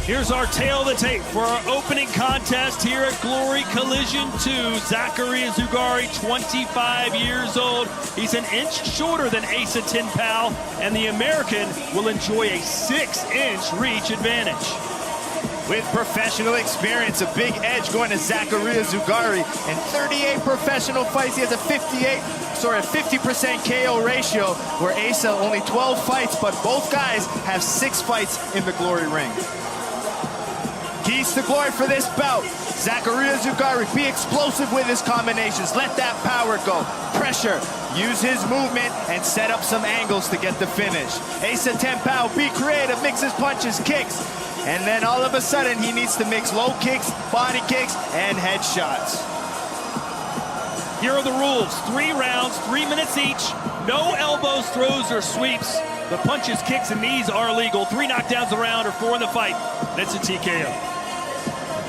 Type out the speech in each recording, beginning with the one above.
Here's our tail of the tape for our opening contest here at Glory Collision 2. Zakaria Zouggary, 25 years old. He's an inch shorter than Asa Ten Pow, and the American will enjoy a 6-inch reach advantage. With professional experience, a big edge going to Zakaria Zouggary. In 38 professional fights, he has a 50% KO ratio, where Asa only 12 fights, but both guys have 6 fights in the Glory ring. Keys to glory for this bout. Zakaria Zouggary, be explosive with his combinations. Let that power go. Pressure, use his movement, and set up some angles to get the finish. Asa Ten Pow, be creative, mix his punches, kicks. And then all of a sudden, he needs to mix low kicks, body kicks, and headshots. Here are the rules. 3 rounds, 3 minutes each. No elbows, throws, or sweeps. The punches, kicks, and knees are illegal. 3 knockdowns a round or 4 in the fight. That's a TKO.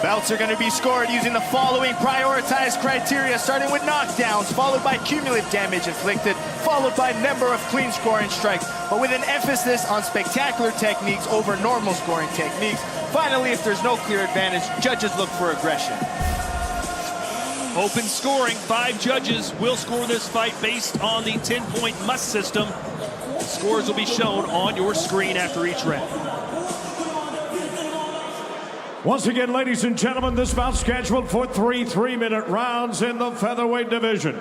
Bouts are going to be scored using the following prioritized criteria, starting with knockdowns, followed by cumulative damage inflicted, followed by number of clean scoring strikes, but with an emphasis on spectacular techniques over normal scoring techniques. Finally, if there's no clear advantage, judges look for aggression. Open scoring. 5 judges will score this fight based on the 10-point must system. Scores will be shown on your screen after each round. Once again, ladies and gentlemen, this bout scheduled for 3 3-minute rounds in the featherweight division.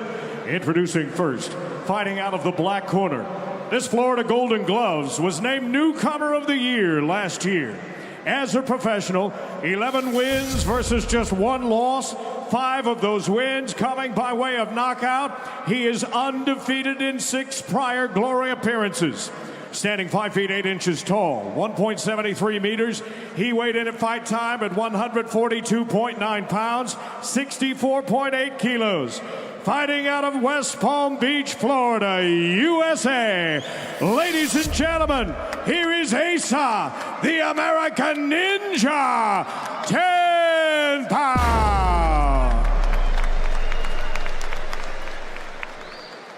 Introducing first, fighting out of the black corner. This Florida Golden Gloves was named Newcomer of the Year last year. As a professional, 11 wins versus just 1 loss. 5 of those wins coming by way of knockout. He is undefeated in 6 prior Glory appearances. Standing 5 feet 8 inches tall, 1.73 meters. He weighed in at fight time at 142.9 pounds, 64.8 kilos. Fighting out of West Palm Beach, Florida, USA. Ladies and gentlemen, here is Asa, the American Ninja, Ten Pow.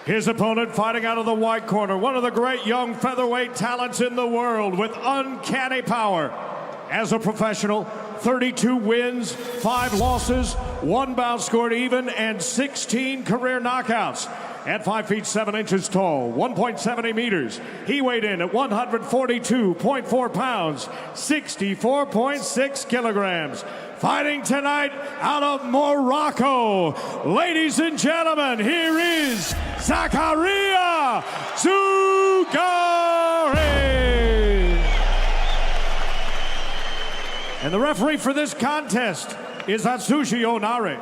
His opponent fighting out of the white corner, one of the great young featherweight talents in the world with uncanny power. As a professional, 32 wins, 5 losses, 1 bout scored even, and 16 career knockouts. At 5 feet 7 inches tall, 1.70 meters, he weighed in at 142.4 pounds, 64.6 kilograms. Fighting tonight out of Morocco. Ladies and gentlemen, here is Zakaria Zouggary. And the referee for this contest is Atsushi Onare.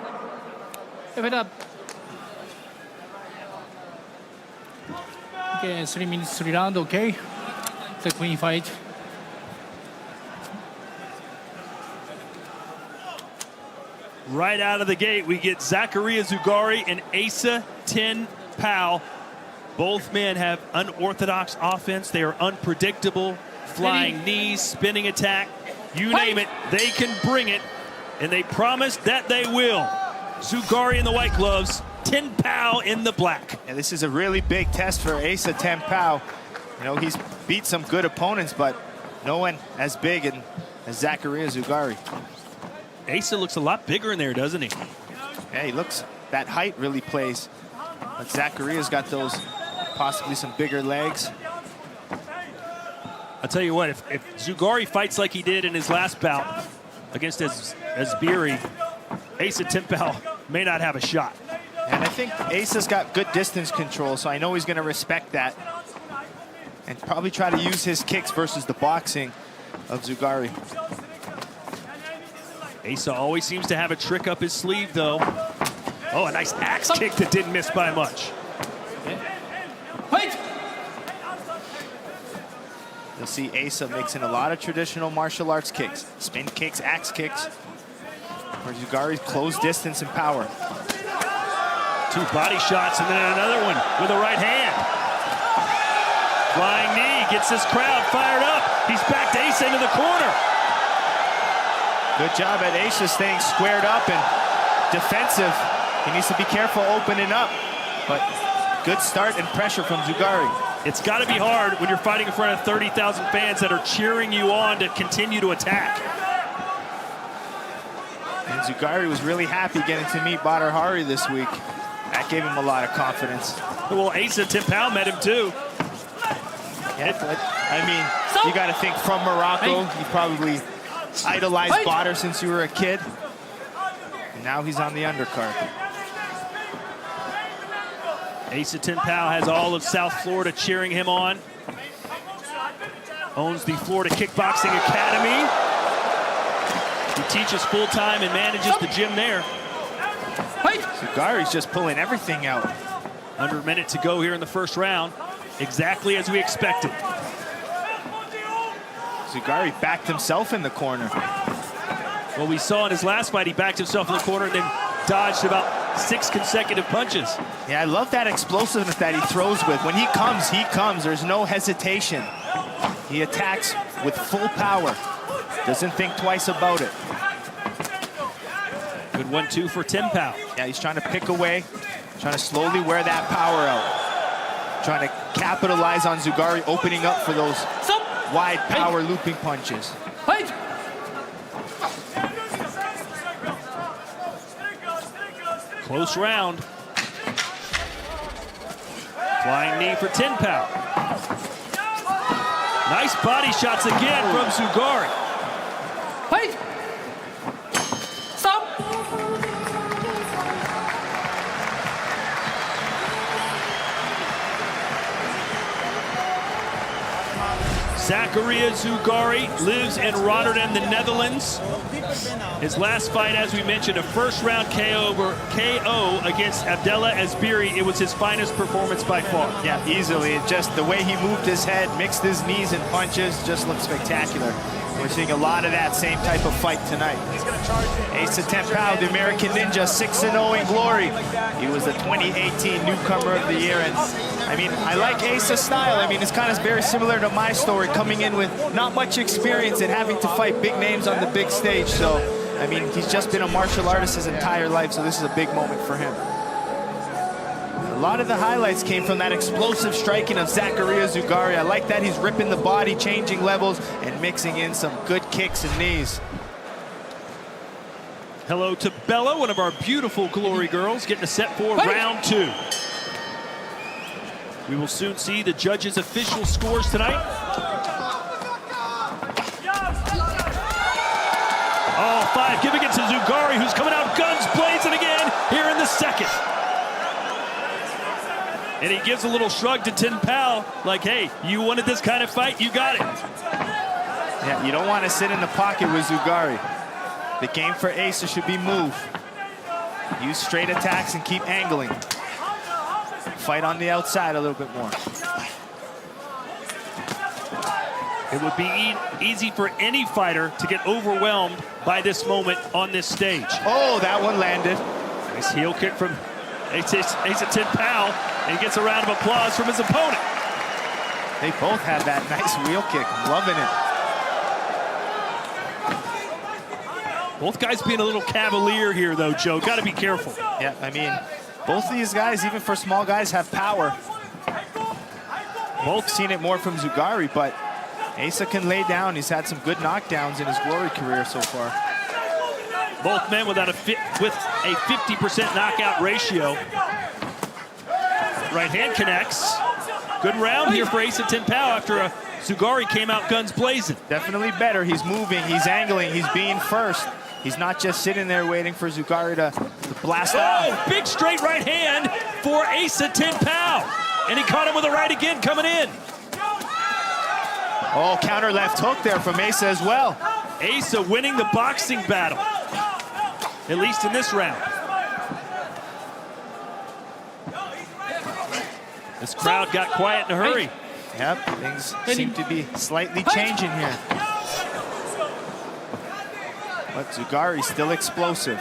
Give it up. Okay, 3 minutes, 3 rounds, okay? It's a clean fight. Right out of the gate, we get Zakaria Zouggary and Asa Ten Pow. Both men have unorthodox offense. They are unpredictable. Flying knees, spinning attack, you name it, they can bring it. And they promised that they will. Zouggary in the white gloves, Ten Pow in the black. And this is a really big test for Asa Ten Pow. You know, he's beat some good opponents, but no one as big as Zakaria Zouggary. Asa looks a lot bigger in there, doesn't he? Yeah, he looks, that height really plays. But Zakaria's got those, possibly some bigger legs. I'll tell you what, if Zouggary fights like he did in his last bout against Asbiri, Asa Ten Pow may not have a shot. And I think Asa's got good distance control, so I know he's going to respect that. And probably try to use his kicks versus the boxing of Zouggary. Asa always seems to have a trick up his sleeve, though. Oh, a nice axe kick that didn't miss by much. Fight! You'll see Asa mixing a lot of traditional martial arts kicks. Spin kicks, axe kicks. For Zouggary, close distance and power. 2 body shots and then another one with a right hand. Flying knee gets this crowd fired up. He's back to Asa into the corner. Good job at Asa staying squared up and defensive. He needs to be careful opening up, but good start and pressure from Zouggary. It's got to be hard when you're fighting in front of 30,000 fans that are cheering you on to continue to attack. And Zouggary was really happy getting to meet Badr Hari this week. That gave him a lot of confidence. Well, Asa Ten Pow met him too. Yeah, but, I mean, you got to think from Morocco. You probably idolized Badr since you were a kid. And now he's on the undercard. Asa Ten Pow has all of South Florida cheering him on. Owns the Florida Kickboxing Academy. He teaches full-time and manages the gym there. Zouggary's just pulling everything out. Under a minute to go here in the first round. Exactly as we expected. Zouggary backed himself in the corner. Well, we saw in his last fight, he backed himself in the corner and then dodged about 6 consecutive punches. Yeah, I love that explosiveness that he throws with. When he comes, he comes. There's no hesitation. He attacks with full power. Doesn't think twice about it. Good 1-2 for Ten Pow. Yeah, he's trying to pick away, trying to slowly wear that power out. Trying to capitalize on Zouggary opening up for those wide power looping punches. Close round. Flying knee for Ten Pow. Nice body shots again from Zouggary. Zakaria Zouggary lives in Rotterdam, the Netherlands. His last fight, as we mentioned, a first-round KO against Abdallah Asbiri. It was his finest performance by far. Yeah, easily. It just the way he moved his head, mixed his knees and punches, just looked spectacular. We're seeing a lot of that same type of fight tonight. Asa Ten Pow, the American Ninja, 6-0 in glory. He was the 2018 Newcomer of the Year, and I mean, I like Asa's style. I mean, it's kind of very similar to my story, coming in with not much experience and having to fight big names on the big stage. So, I mean, he's just been a martial artist his entire life, so this is a big moment for him. A lot of the highlights came from that explosive striking of Zakaria Zouggary. I like that he's ripping the body, changing levels, and mixing in some good kicks and knees. Hello to Bella, one of our beautiful Glory girls, getting a set for round 2. We will soon see the judges' official scores tonight. Oh, 5, giving it to Zouggary, who's coming out guns blazing again here in the second. And he gives a little shrug to Ten Pow, like, hey, you wanted this kind of fight, you got it. Yeah, you don't want to sit in the pocket with Zouggary. The game for Asa should be move. Use straight attacks and keep angling. Fight on the outside a little bit more. It would be easy for any fighter to get overwhelmed by this moment on this stage. Oh, that one landed. Nice heel kick from Asa Ten Pow, and he gets a round of applause from his opponent. They both had that nice wheel kick. Loving it. Both guys being a little cavalier here, though, Joe. Got to be careful. Yeah, I mean, both of these guys, even for small guys, have power. Both seen it more from Zouggary, but Asa can lay down. He's had some good knockdowns in his Glory career so far. Both men with a 50% knockout ratio. Right hand connects. Good round here for Asa Ten Pow after Zouggary came out guns blazing. Definitely better. He's moving, he's angling, he's being first. He's not just sitting there waiting for Zouggary to blast off. Oh, big straight right hand for Asa Ten Pow. And he caught him with a right again coming in. Oh, counter left hook there from Asa as well. Asa winning the boxing battle, at least in this round. This crowd got quiet in a hurry. Yep, things seem to be slightly changing here. But Zouggary still explosive.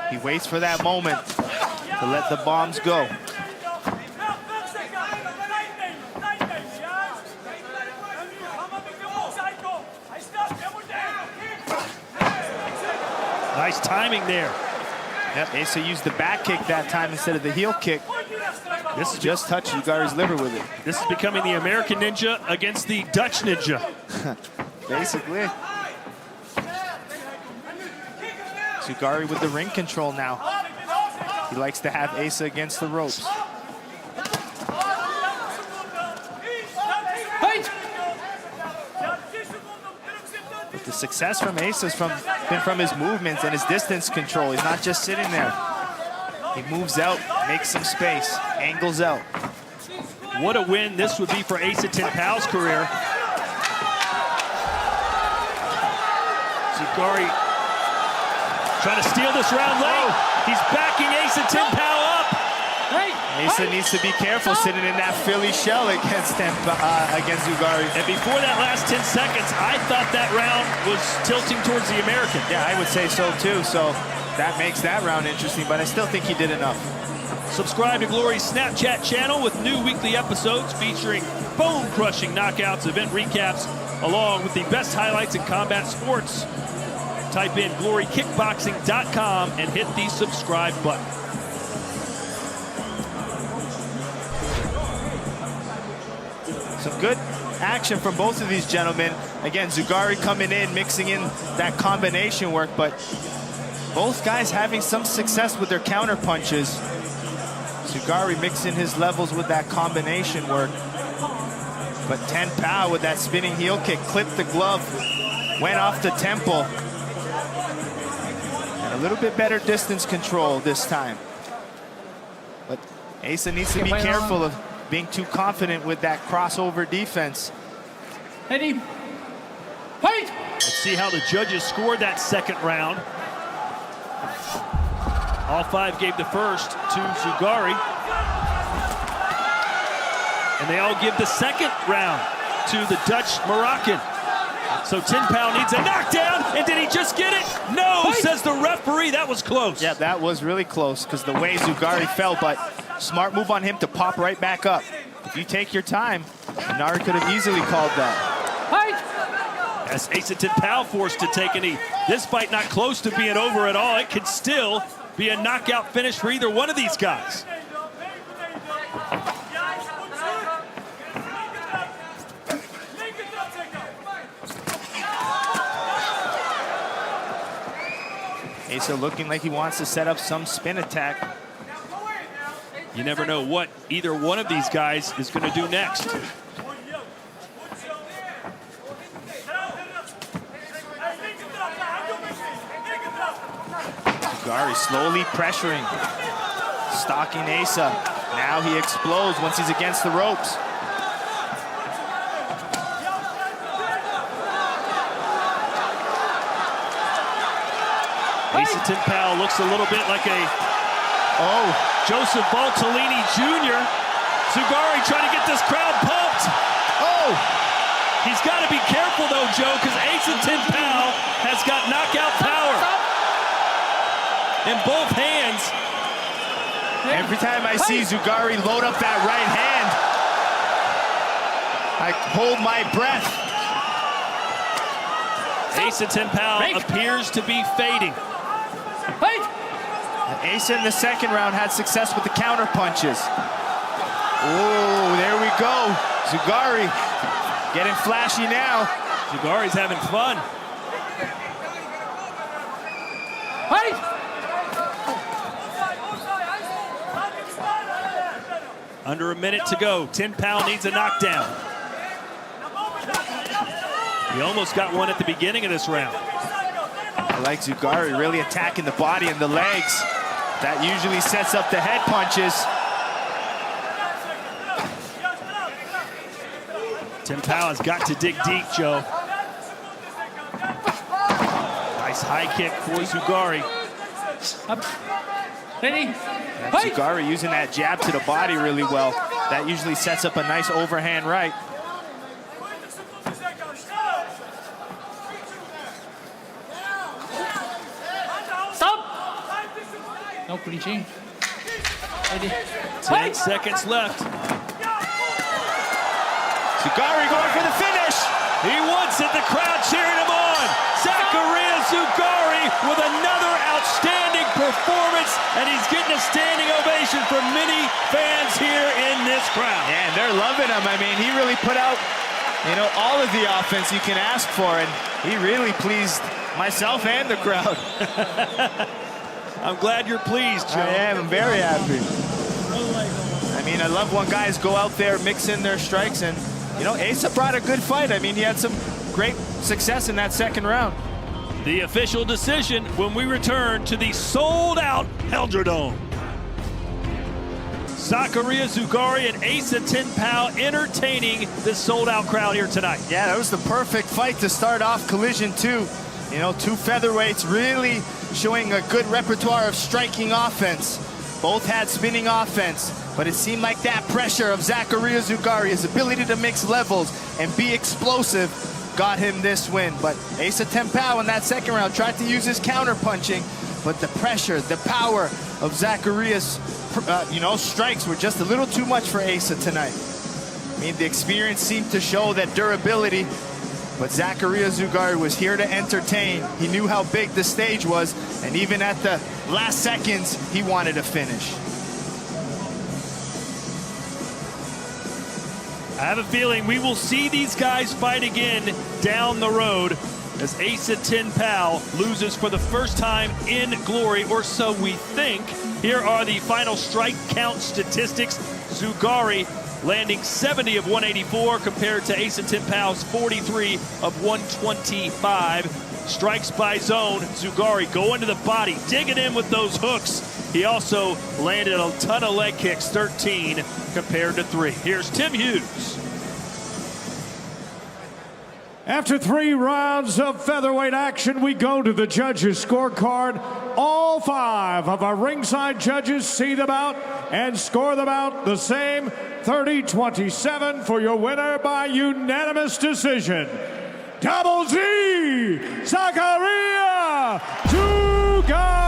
He waits for that moment to let the bombs go. Nice timing there. Yep, Asa used the back kick that time instead of the heel kick. This is just touched Zouggari's liver with it. This is becoming the American Ninja against the Dutch Ninja. Basically. Zouggary with the ring control now. He likes to have Asa against the ropes. But the success from Asa's been from his movements and his distance control. He's not just sitting there. He moves out, makes some space, angles out. What a win this would be for Asa Ten Pow's career. Zouggary trying to steal this round late. He's backing Asa Ten Pow up. Asa needs to be careful sitting in that Philly shell against Zouggary. And before that last 10 seconds, I thought that round was tilting towards the American. Yeah, I would say so too. So that makes that round interesting, but I still think he did enough. Subscribe to Glory's Snapchat channel with new weekly episodes featuring bone-crushing knockouts, event recaps, along with the best highlights in combat sports. Type in glorykickboxing.com and hit the subscribe button. Some good action from both of these gentlemen. Again, Zouggary coming in, mixing in that combination work, but both guys having some success with their counter punches. Zouggary mixing his levels with that combination work. But Ten Pow with that spinning heel kick clipped the glove, went off the temple. And a little bit better distance control this time. But Asa needs to be careful of being too confident with that crossover defense. Ready? Fight! Let's see how the judges scored that second round. All five gave the first to Zouggary. And they all give the second round to the Dutch Moroccan. So Ten Pow needs a knockdown, and did he just get it? No, fight! Says the referee. That was close. Yeah, that was really close because the way Zouggary fell, but smart move on him to pop right back up. If you take your time, Nari could have easily called that. Fight! As Asa Ten Pow forced to take a knee. This fight not close to being over at all. It could still be a knockout finish for either one of these guys. Asa looking like he wants to set up some spin attack. You never know what either one of these guys is going to do next. Zouggary slowly pressuring, stalking Asa. Now he explodes once he's against the ropes. Asa Ten Pow looks a little bit like a Joseph Baltellini Jr. Zouggary trying to get this crowd pumped. He's got to be careful though, Joe, because Asa Ten Pow has got knockout power in both hands. Every time I see Zouggary load up that right hand, I hold my breath. Asa Ten Pow appears to be fading. Asa in the second round had success with the counter punches. Oh, there we go. Zouggary getting flashy now. Zougary's having fun. Under a minute to go. Ten Pow needs a knockdown. He almost got one at the beginning of this round. I like Zouggary really attacking the body and the legs. That usually sets up the head punches. Ten Pow has got to dig deep, Joe. Nice high kick for Zouggary. Ready? Zouggary using that jab to the body really well. That usually sets up a nice overhand right. No clinching. Ready? 10 seconds left. Zouggary going for the finish. He wants it. The crowd cheering him on. Zakaria Zouggary with another outstanding performance, and he's getting a standing ovation from many fans here in this crowd. Yeah, and they're loving him. I mean, he really put out, all of the offense you can ask for, and he really pleased Myself and the crowd. I'm glad you're pleased, Joe. I am. I'm very happy. I mean, I love when guys go out there, mix in their strikes, and, you know, Asa brought a good fight. I mean, he had some great success in that second round. The official decision when we return to the sold-out Helgerdome. Zakaria Zouggary and Asa Ten Pow entertaining this sold-out crowd here tonight. Yeah, that was the perfect fight to start off Collision 2. You know, two featherweights really showing a good repertoire of striking offense. Both had spinning offense, but it seemed like that pressure of Zakaria Zouggary, his ability to mix levels and be explosive, got him this win. But Asa Ten Pow in that second round tried to use his counter punching, but the pressure, the power of Zakaria's strikes were just a little too much for Asa tonight. I mean, the experience seemed to show that durability, but Zakaria Zouggary was here to entertain. He knew how big the stage was, and even at the last seconds, he wanted to finish. I have a feeling we will see these guys fight again down the road as Asa Ten Pow loses for the first time in glory, or so we think. Here are the final strike count statistics. Zouggary landing 70 of 184 compared to Asa Ten Pow's 43 of 125. Strikes by zone. Zouggary going to the body, digging in with those hooks. He also landed a ton of leg kicks, 13 compared to 3. Here's Tim Hughes. After 3 rounds of featherweight action, we go to the judges' scorecard. All 5 of our ringside judges see them out and score them out the same, 30-27 for your winner by unanimous decision. Double Z, Zakaria Zouggary.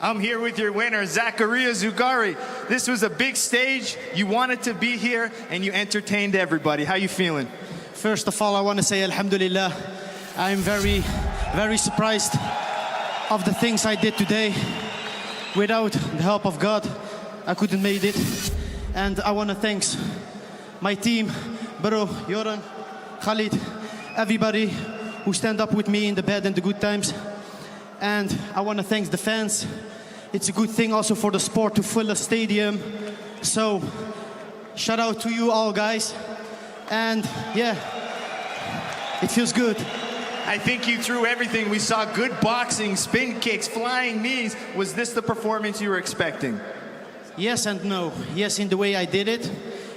I'm here with your winner, Zakaria Zouggary. This was a big stage. You wanted to be here, and you entertained everybody. How you feeling? First of all, I want to say Alhamdulillah. I'm very, very surprised of the things I did today. Without the help of God, I couldn't made it. And I want to thank my team, Bro, Joran, Khalid, everybody who stand up with me in the bad and the good times. And I want to thank the fans. It's a good thing also for the sport to fill a stadium. So, shout out to you all, guys. And yeah, it feels good. I think you threw everything. We saw good boxing, spin kicks, flying knees. Was this the performance you were expecting? Yes and no. Yes, in the way I did it,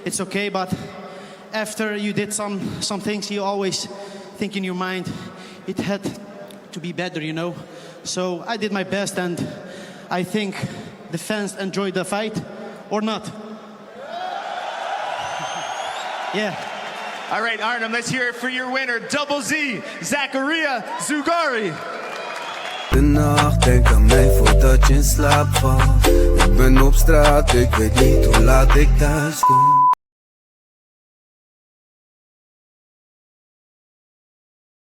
it's okay. But after you did some things, you always think in your mind, it had to be better, you know. So I did my best, and I think the fans enjoyed the fight, or not. Yeah. All right, Arnhem, let's hear it for your winner, Double Z, Zakaria Zouggary. De nacht denk aan mij voordat je in slaap valt. Ik ben op straat, ik weet niet hoe laat ik thuis kom.